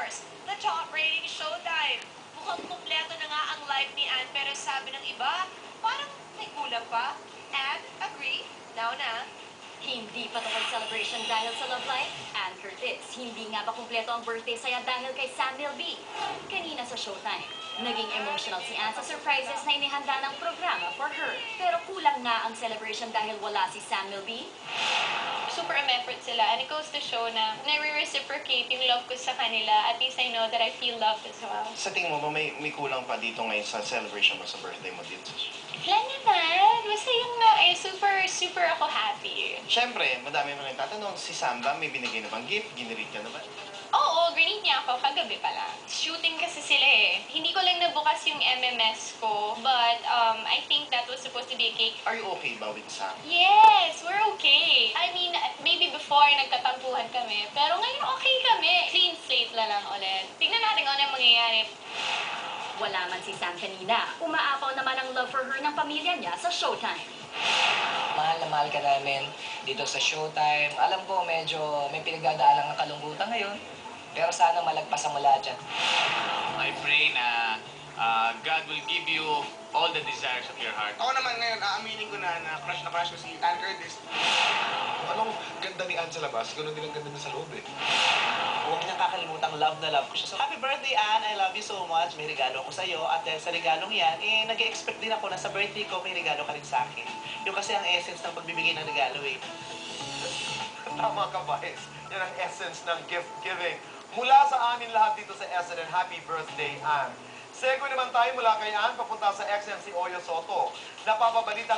course, the top rating Showtime. Mukhang kumpleto na nga ang live ni Ann pero sabi ng iba, parang may kulang pa. Ann, agree? Now na. Hindi pa tungkol celebration dahil sa love life? Ann Curtis, hindi nga ba kumpleto ang birthday saya dahil kay Samuel B? Kanina sa Showtime, naging emotional si Ann sa surprises na inihanda ng programa for her. Pero kulang nga ang celebration dahil wala si Samuel B? Super effort sila, and it goes to show na nare-reciprocate yung love ko sa kanila. At least I know that I feel loved as well. Sa tingin mo ba may kulang pa dito ngayon sa celebration mo sa birthday mo dito? Wala naman. Basta yung super ako happy. Siyempre, madami mo rin tatanong, si Samba may binigay na bang gift? Giniread ka na ba? Oo, grenade niya ako kagabi pa lang. Shooting kasi sila eh. Hindi ko lang nabukas yung MMS ko, but I think that was supposed to be a cake. Are you okay ba with Sam? Yes, we're okay. I mean, maybe before nagkatampuhan kami, pero ngayon okay kami. Clean slate na lang ulit. Tingnan natin kung ano yung mangyayari. Wala man si Sam kanina, umaapaw naman ang love for her ng pamilya niya sa Showtime. Mahal na mahal ka namin dito sa Showtime. Alam ko medyo may pinagdadaan ng kalungkutan ngayon, pero sana malagpasan mo lahat yan. I pray na God will give you all the desires of your heart. Ako naman ngayon, aaminin ko na crush ko si Ann Curtis. Anong ganda ni Ann sa labas, ganoon din ang ganda niya sa loob eh. Huwag niyang kakalimutan, love na love ko siya. So, happy birthday, Ann! I love you so much. May regalo ako sa'yo. At sa regalong yan, nag-expect din ako na sa birthday ko, may regalo ka rin sa akin. Yung kasi ang essence ng pagbibigay ng regalo eh. Tama ka, Vice. Yan ang essence ng gift giving. Mula sa amin lahat dito sa SNN, happy birthday, Ann. Segue naman tayo mula kay Ann, papunta sa XM si Oyo Soto. Napapabalita